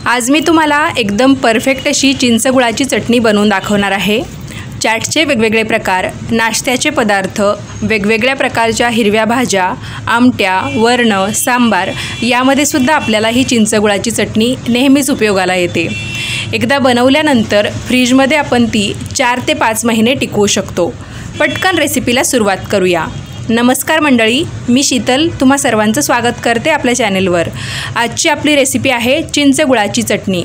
आज मी तुम्हाला एकदम परफेक्ट अशी चिंचगुळाची चटणी बनवून दाखवणार आहे। चाटचे वेगवेगळे प्रकार, नाश्त्याचे पदार्थ, वेगवेगळ्या प्रकारच्या हिरव्या भाज्या, आमट्या, वरण, सांबार यामध्ये सुद्धा आपल्याला ही चिंचगुळाची चटणी नेहमीच उपयोगाला येते। एकदा बनवल्यानंतर फ्रीजमध्ये आपण ती 4 ते 5 महिने टिकवू शकतो। पटकन रेसिपीला सुरुवात करूया। नमस्कार मंडळी, मी शीतल तुम्हा सर्वांचं स्वागत करते आपल्या चॅनेलवर। आजची आपली रेसिपी आहे चिंचगुळाची चटणी।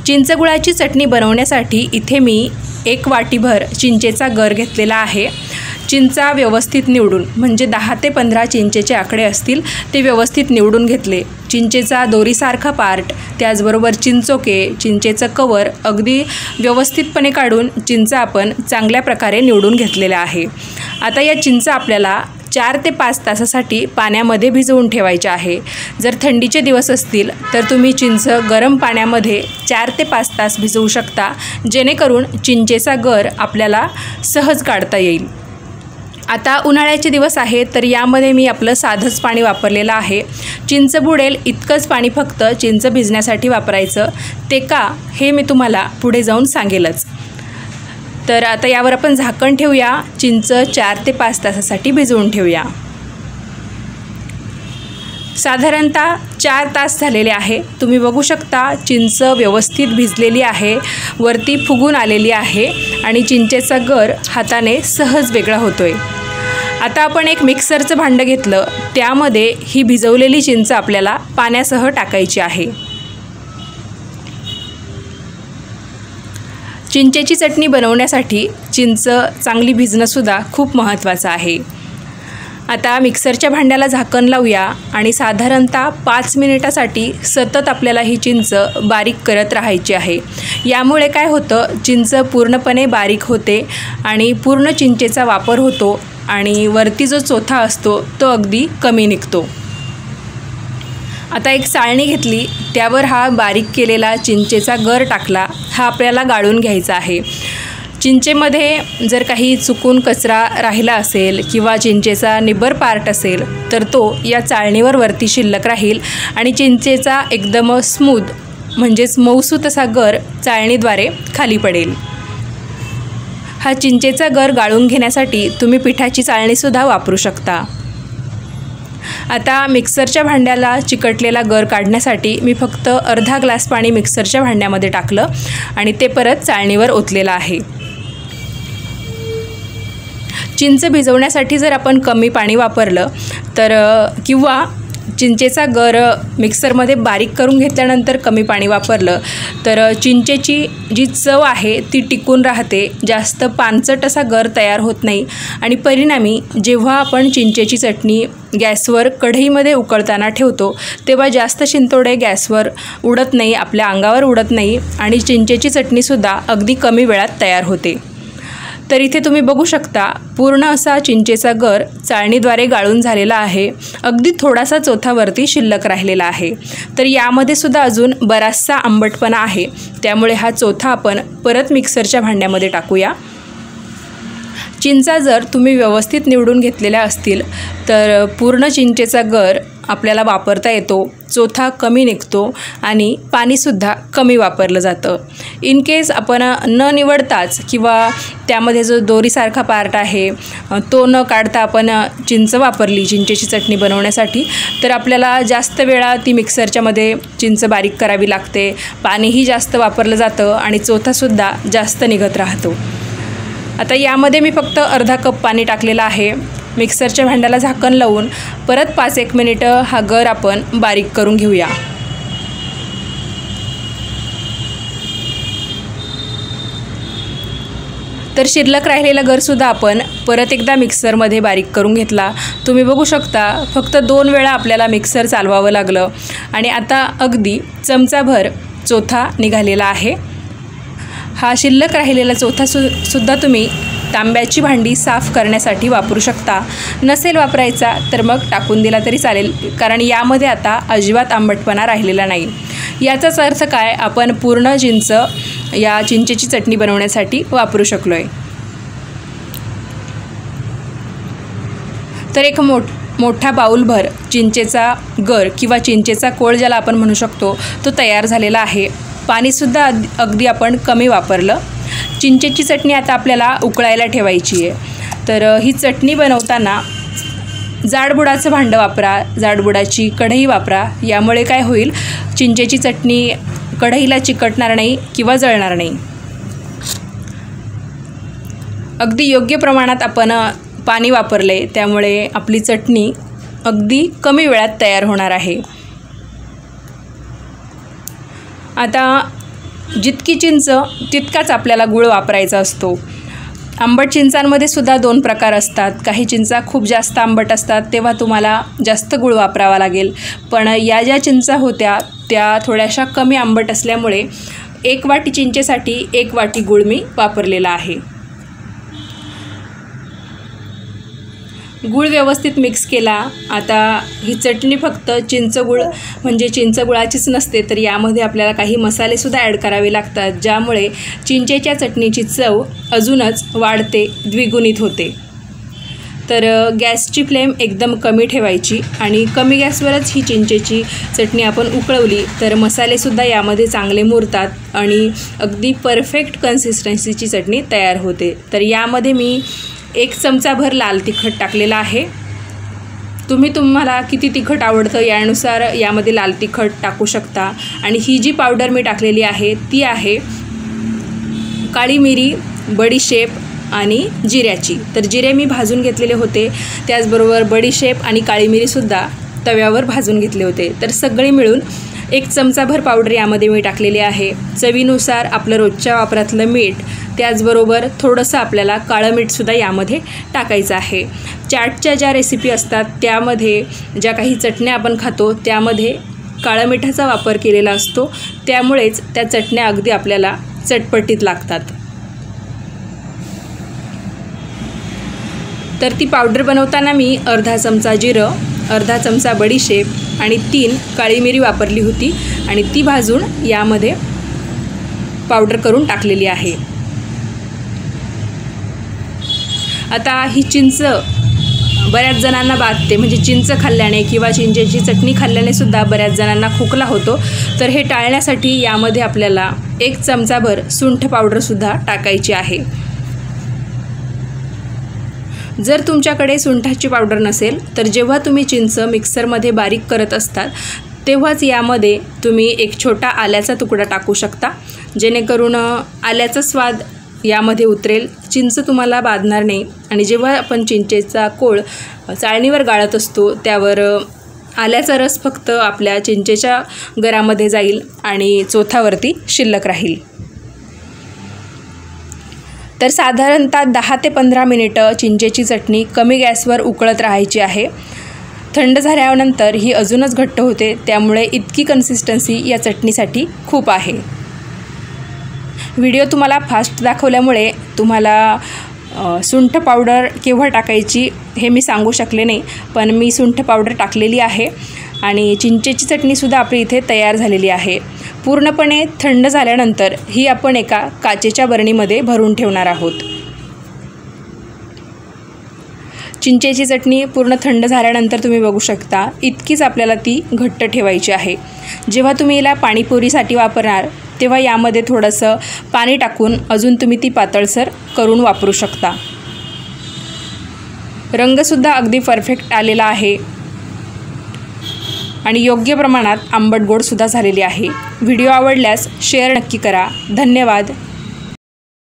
चिंचगुळाची चटणी बनवण्यासाठी इथे मी 1 वाटीभर चिंचेचा गर घेतलेला आहे। चिंचा व्यवस्थित निवडून म्हणजे 10 ते 15 चिंचेचे आकडे असतील ते व्यवस्थित निवडून घेतले। चिंचेचा दोरीसारखा पार्ट, त्याचबरोबर चिंचोके, चिंचेचं कवर अगदी व्यवस्थितपणे काढून चिंचा आपण चांगल्या प्रकारे निवडून घेतलेल्या आहे। आता या चिंचा आपल्याला 4 ते 5 तासासाठी पाण्यामध्ये भिजवून ठेवायचे आहे। जर थंडीचे दिवस असतील तर तुम्ही चिंच गरम पाण्यामध्ये 4 ते 5 तास भिजवू शकता, जेणेकरून चिंचेचा गर आपल्याला सहज काढता येईल। आता उन्हाळ्याचे दिवस आहेत तर यामध्ये मी आपलं साधंच पाणी वापरलेलं आहे। चिंच बुडेल इतकंच पाणी फक्त चिंच भिजण्यासाठी वापरायचं। ते का हे मी तुम्हाला पुढे जाऊन सांगेलच। तर आता यावर आपण झाकण ठेवूया। चिंच 4 ते 5 तासासाठी भिजवून ठेवूया। साधारणतः 4 तास झालेले आहे। तुम्ही बघू शकता चिंच व्यवस्थित भिजलेली आहे, वरती फुगून आलेली आहे आणि चिंचेचा गर हाताने सहज वेगळा होतोय। आता आपण एक मिक्सरचं भांडं घेतलं, त्यामध्ये ही भिजवलेली चिंच आपल्याला पाण्यासह टाकायची आहे। चिंचेची चटणी बनवण्यासाठी चिंच चांगली भिजणंसुद्धा खूप महत्त्वाचं आहे। आता मिक्सरच्या भांड्याला झाकण लावूया आणि साधारणतः 5 मिनिटासाठी सतत आपल्याला ही चिंच बारीक करत राहायची आहे। यामुळे काय होतं, चिंच पूर्णपणे बारीक होते आणि पूर्ण चिंचेचा वापर होतो आणि वरती जो चोथा असतो तो अगदी कमी निघतो। आता एक चाळणी घेतली, त्यावर हा बारीक केलेला चिंचेचा गर टाकला। हा आपल्याला गाळून घ्यायचा आहे। चिंचेमध्ये जर काही चुकून कचरा राहिला असेल किंवा चिंचेचा निब्बर पार्ट असेल तर तो या चाळणीवर वरती शिल्लक राहील आणि चिंचेचा एकदम स्मूथ म्हणजेच मऊसूत असा गर चाळणीद्वारे खाली पडेल। हा चिंचेचा गर गाळून घेण्यासाठी तुम्ही पिठाची चाळणीसुद्धा वापरू शकता। आता मिक्सरच्या भांड्याला चिकटलेला गर काढण्यासाठी मी फक्त अर्धा ग्लास पाणी मिक्सरच्या भांड्यामध्ये टाकलं आणि ते परत चाळणीवर ओतलेलं आहे। चिंच भिजवण्यासाठी जर आपण कमी पाणी वापरलं तर किंवा चिंचेचा गर मिक्सरमध्ये बारीक करून घेतल्यानंतर कमी पाणी वापरलं तर चिंचेची जी चव आहे ती टिकून राहते, जास्त पानचट असा गर तयार होत नाही आणि परिणामी जेव्हा आपण चिंचेची चटणी गॅसवर कढईमध्ये उकळताना ठेवतो तेव्हा जास्त शिंतोडे गॅसवर उडत नाही, आपल्या अंगावर उडत नाही आणि चिंचेची चटणीसुद्धा अगदी कमी वेळात तयार होते। तर इथे तुम्ही बघू शकता पूर्ण असा चिंचेचा गर चाळणीद्वारे गाळून झालेला आहे। अगदी थोडासा चोथावरती शिल्लक राहिलेला आहे। तर यामध्ये सुद्धा अजून बराचसा आंबटपणा आहे, त्यामुळे हा चोथा आपण परत मिक्सरच्या भांड्यामध्ये टाकूया। चिंचा जर तुम्ही व्यवस्थित निवडून घेतलेल्या असतील तर पूर्ण चिंचेचा गर आपल्याला वापरता येतो, चोथा कमी निघतो आणि पाणीसुद्धा कमी वापरलं जातं। इन केस आपण न निवडताच किंवा त्यामध्ये जो दोरीसारखा पार्ट आहे तो न काढता आपण चिंच वापरली चिंचेची चटणी बनवण्यासाठी तर आपल्याला जास्त वेळा ती मिक्सरच्यामध्ये चिंच बारीक करावी लागते, पाणीही जास्त वापरलं जातं आणि चोथासुद्धा जास्त निघत राहतो। आता यामध्ये मी फक्त अर्धा कप पाणी टाकलेलं आहे। मिक्सरच्या भांड्याला झाकण लावून परत 5-1 मिनिटं हा गर आपण बारीक करून घेऊया। तर शिल्लक राहिलेला गरसुद्धा आपण परत एकदा मिक्सरमध्ये बारीक करून घेतला। तुम्ही बघू शकता फक्त 2 वेळा आपल्याला मिक्सर चालवावं लागलं आणि आता अगदी चमचाभर चोथा निघालेला आहे। हा शिल्लक राहिलेला चोथा सुद्धा तुम्ही तांब्याची भांडी साफ करण्यासाठी वापरू शकता। नसेल वापरायचा तर मग टाकून दिला तरी चालेल, कारण यामध्ये आता अजिबात आंबटपणा राहिलेला नाही। याचाच अर्थ काय, आपण पूर्ण चिंच या चिंचेची चटणी बनवण्यासाठी वापरू शकलो आहे। तर एक मोठा बाऊलभर चिंचेचा गर किंवा चिंचेचा कोळ ज्याला आपण म्हणू शकतो तो तयार झालेला आहे। पाणीसुद्धा अगदी आपण कमी वापरलं। चिंचेची चटणी आता आपल्याला उकळायला ठेवायची आहे। तर ही चटणी बनवताना जाडबुडाचं भांडं वापरा, जाडबुडाची कढई वापरा। यामुळे काय होईल, चिंचेची चटणी कढईला चिकटणार नाही किंवा जळणार नाही। अगदी योग्य प्रमाणात आपण पाणी वापरले, त्यामुळे आपली चटणी अगदी कमी वेळात तयार होणार आहे। आता जितकी चिंच तितकाच आपल्याला गूळ वापरायचा असतो। आंबट चिंचांमध्ये सुद्धा 2 प्रकार असतात। काही चिंचा खूप जास्त आंबट असतात, तेव्हा तुम्हाला जास्त गूळ वापरावा लागेल। पण या ज्या चिंचा होत्या त्या थोड्याशा कमी आंबट असल्यामुळे 1 वाटी चिंचेसाठी 1 वाटी गूळ मी वापरलेला आहे। गूळ व्यवस्थित मिक्स केला। आता ही चटणी फक्त चिंचगूळ म्हणजे चिंचगुळाचीच नसते, तर यामध्ये आपल्याला काही मसालेसुद्धा ॲड करावे लागतात, ज्यामुळे चिंचेच्या चटणीची चव अजूनच वाढते, द्विगुणित होते। तर गॅसची फ्लेम एकदम कमी ठेवायची आणि कमी गॅसवरच ही चिंचेची चटणी आपण उकळवली तर मसालेसुद्धा यामध्ये चांगले मुरतात आणि अगदी परफेक्ट कन्सिस्टन्सीची चटणी तयार होते। तर यामध्ये मी 1 चमचाभर लाल तिखट टाकलेला आहे। तुम्हाला किती तिखट आवडतं यानुसार यामध्ये लाल तिखट टाकू शकता। आणि ही जी पावडर मी टाकलेली आहे ती आहे काळी मिरी, बडीशेप आणि जिऱ्याची। तर जिरे मी भाजून घेतलेले होते, त्याचबरोबर बडीशेप आणि काळी मिरीसुद्धा तव्यावर भाजून घेतले होते। तर सगळे मिळून 1 चमचाभर पावडर यामध्ये मी टाकलेली आहे। चवीनुसार आपलं रोजच्या वापरातलं मीठ, त्याचबरोबर थोडंसं आपल्याला काळं मीठसुद्धा यामध्ये टाकायचं आहे। चाटच्या ज्या रेसिपी असतात त्यामध्ये ज्या काही चटण्या आपण खातो त्यामध्ये काळं मिठाचा वापर केलेला असतो, त्यामुळेच त्या चटण्या अगदी आपल्याला चटपटीत लागतात। तर ती पावडर बनवताना मी अर्धा चमचा जिरं, अर्धा चमचा बडीशेप आणि 3 काळी मिरी वापरली होती आणि ती भाजून यामध्ये पावडर करून टाकलेली आहे। आता ही चिंच बऱ्याच जणांना बाधते, म्हणजे चिंच खाल्ल्याने किंवा चिंचेची चटणी खाल्ल्याने सुद्धा बऱ्याच जणांना खोकला होतो। तर हे टाळण्यासाठी यामध्ये आपल्याला 1 चमचाभर सुंठ पावडरसुद्धा टाकायची आहे। जर तुमच्याकडे सुंठाची पावडर नसेल तर जेव्हा तुम्ही चिंच मिक्सरमध्ये बारीक करत असतात तेव्हाच यामध्ये तुम्ही 1 छोटा आल्याचा तुकडा टाकू शकता, जेणेकरून आल्याचा स्वाद यामध्ये उतरेल, चिंच तुम्हाला बाधणार नाही। आणि जेव्हा आपण चिंचेचा कोळ चाळणीवर गाळत असतो त्यावर आल्याचा रस फक्त आपल्या चिंचेच्या गरामध्ये जाईल आणि चोथावरती शिल्लक राहील। तर साधारणतः 10 ते 15 मिनिटं चिंचेची चटणी कमी गॅसवर उकळत राहायची आहे। थंड झाल्यानंतर ही अजूनच घट्ट होते, त्यामुळे इतकी कन्सिस्टन्सी या चटणीसाठी खूप आहे। व्हिडिओ तुम्हाला फास्ट दाखवल्यामुळे तुम्हाला सुंठ पावडर केव्हा टाकायची हे मी सांगू शकले नाही, पण मी सुंठ पावडर टाकलेली आहे आणि चिंचेची चटणीसुद्धा आपली इथे तयार झालेली आहे। पूर्णपणे थंड झाल्यानंतर ही आपण एका काचेच्या बरणीमध्ये भरून ठेवणार आहोत। चिंचेची चटणी पूर्ण थंड झाल्यानंतर तुम्ही बघू शकता इतकीच आपल्याला ती घट्ट ठेवायची आहे। जेव्हा तुम्ही हिला पाणीपुरीसाठी वापरणार तेव्हा यामध्ये थोडंसं पाणी टाकून अजून तुम्ही ती पातळसर करून वापरू शकता। रंगसुद्धा अगदी परफेक्ट आलेला आहे आणि योग्य प्रमाणात आंबट गोडसुद्धा झालेली आहे। व्हिडिओ आवडल्यास शेअर नक्की करा। धन्यवाद।